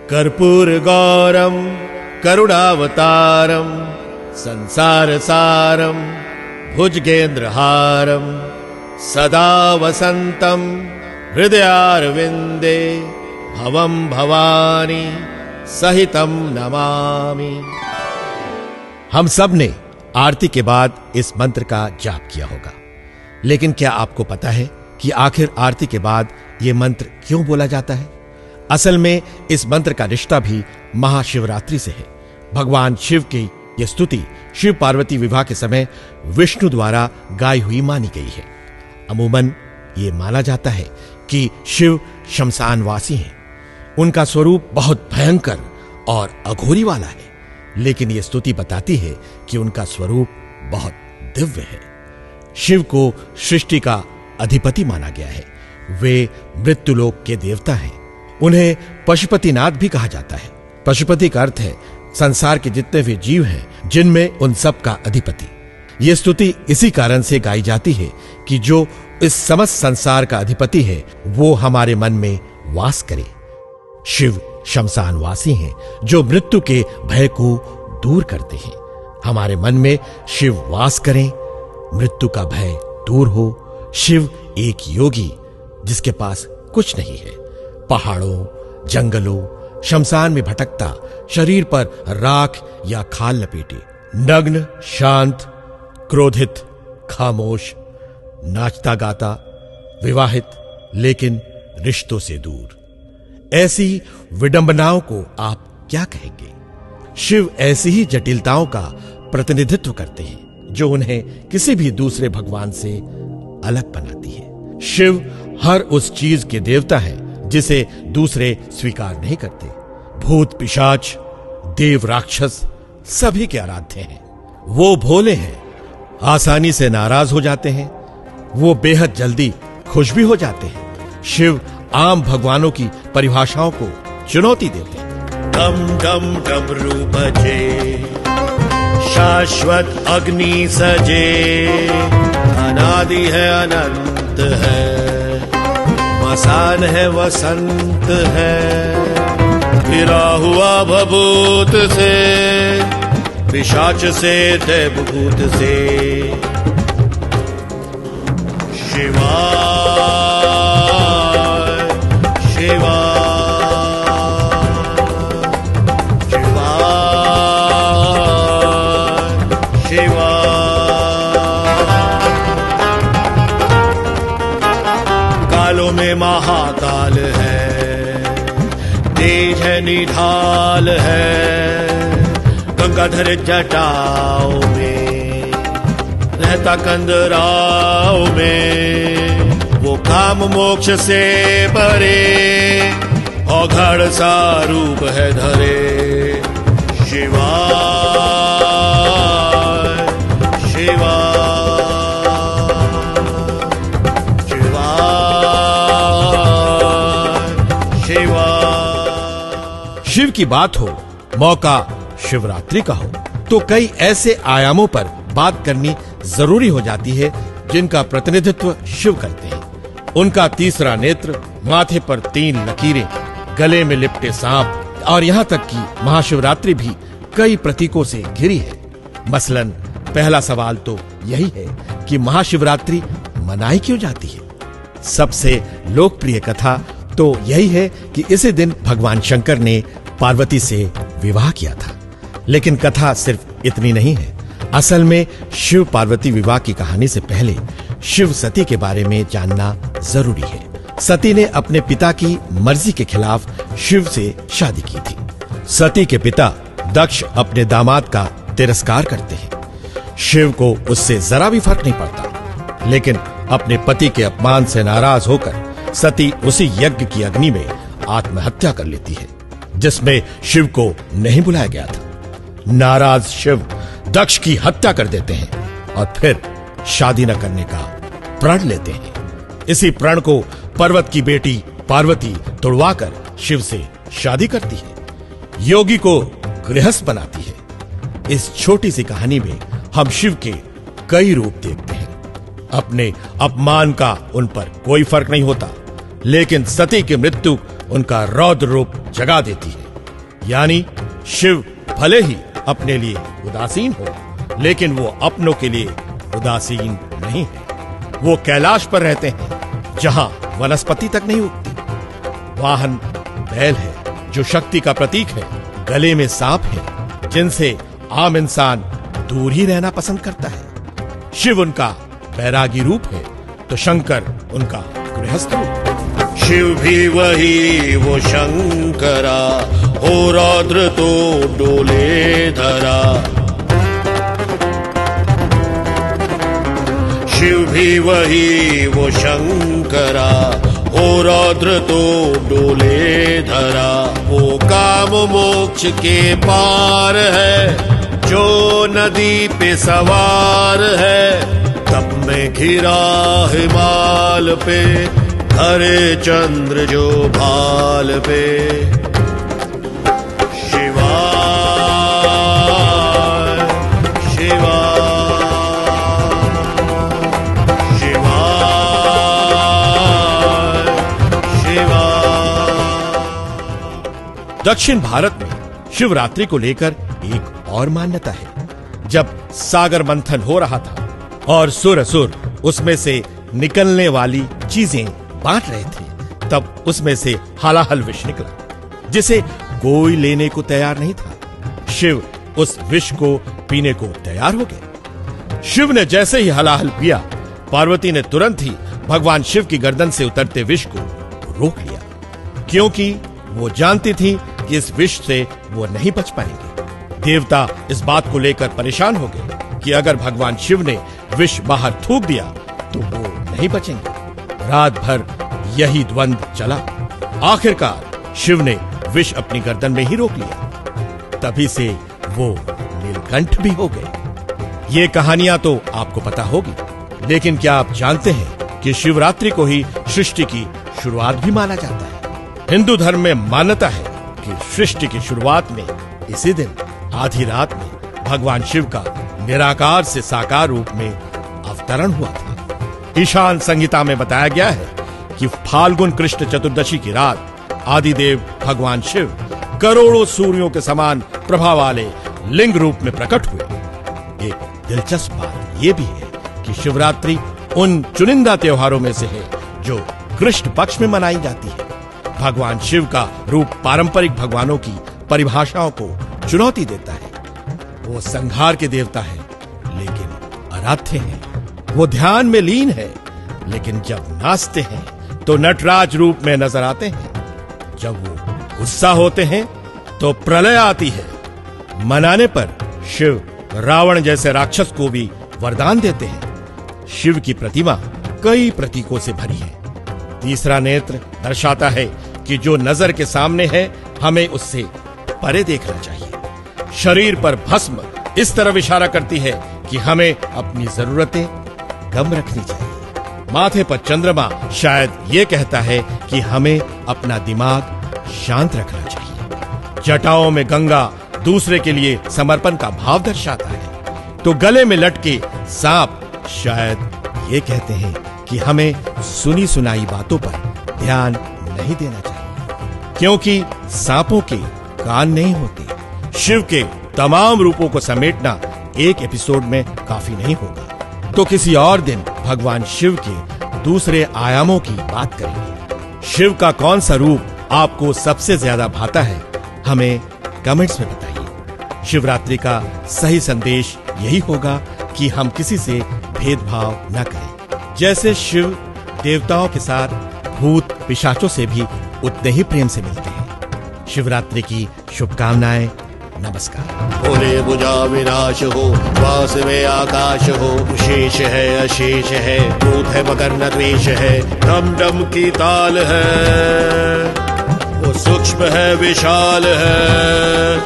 कर्पूर गौरम करुणावतारम संसार सारम भुजगेंद्रहारम सदा वसंतम हृदयारविंदे भवम भवानी सहितम नमामि। हम सब ने आरती के बाद इस मंत्र का जाप किया होगा, लेकिन क्या आपको पता है कि आखिर आरती के बाद यह मंत्र क्यों बोला जाता है? असल में इस मंत्र का रिश्ता भी महाशिवरात्रि से है। भगवान शिव की यह स्तुति शिव पार्वती विवाह के समय विष्णु द्वारा गाई हुई मानी गई है। अमूमन ये माना जाता है कि शिव शमशानवासी हैं। उनका स्वरूप बहुत भयंकर और अघोरी वाला है, लेकिन यह स्तुति बताती है कि उनका स्वरूप बहुत दिव्य है। शिव को सृष्टि का अधिपति माना गया है। वे मृत्युलोक के देवता हैं। उन्हें पशुपतिनाथ भी कहा जाता है। पशुपति का अर्थ है संसार के जितने भी जीव हैं, जिनमें उन सब का अधिपति। यह स्तुति इसी कारण से गाई जाती है कि जो इस समस्त संसार का अधिपति है वो हमारे मन में वास करे। शिव शमशानवासी हैं जो मृत्यु के भय को दूर करते हैं। हमारे मन में शिव वास करें, मृत्यु का भय दूर हो। शिव एक योगी जिसके पास कुछ नहीं है, पहाड़ों जंगलों शमशान में भटकता, शरीर पर राख या खाल लपेटे, नग्न शांत क्रोधित खामोश, नाचता गाता, विवाहित लेकिन रिश्तों से दूर। ऐसी विडंबनाओं को आप क्या कहेंगे? शिव ऐसी ही जटिलताओं का प्रतिनिधित्व करते हैं जो उन्हें किसी भी दूसरे भगवान से अलग बनाती है। शिव हर उस चीज के देवता है जिसे दूसरे स्वीकार नहीं करते। भूत पिशाच देव राक्षस सभी के आराध्य हैं। वो भोले हैं, आसानी से नाराज हो जाते हैं। वो बेहद जल्दी खुश भी हो जाते हैं। शिव आम भगवानों की परिभाषाओं को चुनौती देते हैं। डम डम डमरू बजे, शाश्वत अग्नि सजे, अनादि है अनंत है, मसान है वसंत है, गिरा हुआ भभूत से, पिशाच से दैवभूत से, शिवाय शिवाय शिवाय शिवाय। कालों में महाकाल है, तेज है निढाल है, गंगाधर जटाओं में रहता कंदराओं में, वो काम मोक्ष से परे औघड़ सा रूप है धरे। शिवाय शिवाय शिवाय शिवाय। शिव की बात हो, मौका शिवरात्रि का हो, तो कई ऐसे आयामों पर बात करनी जरूरी हो जाती है जिनका प्रतिनिधित्व शिव करते हैं। उनका तीसरा नेत्र, माथे पर 3 लकीरें, गले में लिपटे सांप और यहाँ तक कि महाशिवरात्रि भी कई प्रतीकों से घिरी है। मसलन पहला सवाल तो यही है कि महाशिवरात्रि मनाई क्यों जाती है? सबसे लोकप्रिय कथा तो यही है कि इसी दिन भगवान शंकर ने पार्वती से विवाह किया था। लेकिन कथा सिर्फ इतनी नहीं है। असल में शिव पार्वती विवाह की कहानी से पहले शिव सती के बारे में जानना जरूरी है। सती ने अपने पिता की मर्जी के खिलाफ शिव से शादी की थी। सती के पिता दक्ष अपने दामाद का तिरस्कार करते हैं। शिव को उससे जरा भी फर्क नहीं पड़ता, लेकिन अपने पति के अपमान से नाराज होकर सती उसी यज्ञ की अग्नि में आत्महत्या कर लेती है जिसमें शिव को नहीं बुलाया गया था। नाराज शिव दक्ष की हत्या कर देते हैं और फिर शादी न करने का प्रण लेते हैं। इसी प्रण को पर्वत की बेटी पार्वती तोड़वाकर शिव से शादी करती है, योगी को गृहस्थ बनाती है। इस छोटी सी कहानी में हम शिव के कई रूप देखते हैं। अपने अपमान का उन पर कोई फर्क नहीं होता, लेकिन सती की मृत्यु उनका रौद्र रूप जगा देती है। यानी शिव भले ही अपने लिए उदासीन हो, लेकिन वो अपनों के लिए उदासीन नहीं है। वो कैलाश पर रहते हैं, जहां वनस्पति तक नहीं उगती। वाहन बैल है, जो शक्ति का प्रतीक है। गले में सांप है, जिनसे आम इंसान दूर ही रहना पसंद करता है। शिव उनका बैरागी रूप है, तो शंकर उनका गृहस्थ रूप। शिव भी वही वो शंकरा, हो रौद्र तो डोले धरा। शिव भी वही वो शंकरा, हो रौद्र तो डोले धरा। वो काम मोक्ष के पार है, जो नदी पे सवार है। तब में घिरा हिमाल पे, हरे चंद्र जो भाल पे। शिवाय शिवाय शिवाय शिवाय। दक्षिण भारत में शिवरात्रि को लेकर एक और मान्यता है। जब सागर मंथन हो रहा था और सुर असुर उसमें से निकलने वाली चीजें बांट रहे थे, तब उसमें से हलाहल विष निकला, जिसे कोई लेने को तैयार नहीं था। शिव उस विष को पीने को तैयार हो गए। शिव ने जैसे ही हलाहल पिया, पार्वती ने तुरंत ही भगवान शिव की गर्दन से उतरते विष को रोक लिया, क्योंकि वो जानती थी कि इस विष से वो नहीं बच पाएंगे। देवता इस बात को लेकर परेशान हो गए कि अगर भगवान शिव ने विष बाहर थूक दिया तो वो नहीं बचेंगे। रात भर यही द्वंद चला। आखिरकार शिव ने विष अपनी गर्दन में ही रोक लिया। तभी से वो नीलकंठ भी हो गए। ये कहानियां तो आपको पता होगी, लेकिन क्या आप जानते हैं कि शिवरात्रि को ही सृष्टि की शुरुआत भी माना जाता है। हिंदू धर्म में मान्यता है कि सृष्टि की शुरुआत में इसी दिन आधी रात में भगवान शिव का निराकार से साकार रूप में अवतरण हुआ था। ईशान संहिता में बताया गया है कि फाल्गुन कृष्ण चतुर्दशी की रात आदिदेव भगवान शिव करोड़ों सूर्यों के समान प्रभा वाले लिंग रूप में प्रकट हुए। एक दिलचस्प बात यह भी है कि शिवरात्रि उन चुनिंदा त्योहारों में से है जो कृष्ण पक्ष में मनाई जाती है। भगवान शिव का रूप पारंपरिक भगवानों की परिभाषाओं को चुनौती देता है। वो संहार के देवता है, लेकिन आराध्य है। वो ध्यान में लीन है, लेकिन जब नाचते हैं तो नटराज रूप में नजर आते हैं। जब वो गुस्सा होते हैं तो प्रलय आती है। मनाने पर शिव रावण जैसे राक्षस को भी वरदान देते हैं। शिव की प्रतिमा कई प्रतीकों से भरी है। तीसरा नेत्र दर्शाता है कि जो नजर के सामने है, हमें उससे परे देखना चाहिए। शरीर पर भस्म इस तरफ इशारा करती है कि हमें अपनी जरूरतें कम रखनी चाहिए। माथे पर चंद्रमा शायद ये कहता है कि हमें अपना दिमाग शांत रखना चाहिए। जटाओं में गंगा दूसरे के लिए समर्पण का भाव दर्शाता है, तो गले में लटके सांप शायद ये कहते हैं कि हमें सुनी सुनाई बातों पर ध्यान नहीं देना चाहिए, क्योंकि सांपों के कान नहीं होते। शिव के तमाम रूपों को समेटना एक एपिसोड में काफी नहीं होगा, तो किसी और दिन भगवान शिव के दूसरे आयामों की बात करेंगे। शिव का कौन सा रूप आपको सबसे ज्यादा भाता है, हमें कमेंट्स में बताइए। शिवरात्रि का सही संदेश यही होगा कि हम किसी से भेदभाव न करें। जैसे शिव देवताओं के साथ भूत पिशाचों से भी उतने ही प्रेम से मिलते हैं। शिवरात्रि की शुभकामनाएं। नमस्कार। भोले भुजा विनाश हो, वास में आकाश हो। शेष है अशेष है, भूत है मगर न द्वेष है। डम डम की ताल है, वो सूक्ष्म है विशाल है।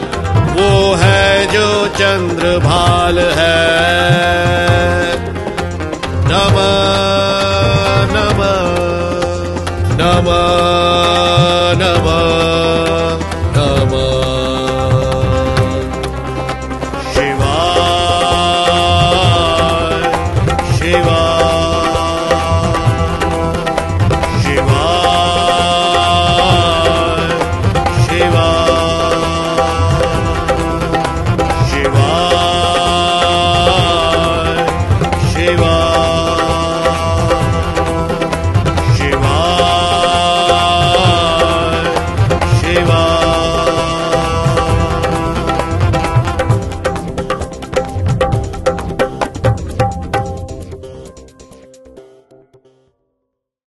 वो है जो चंद्र भाल है। नमः नमः नमः नमः।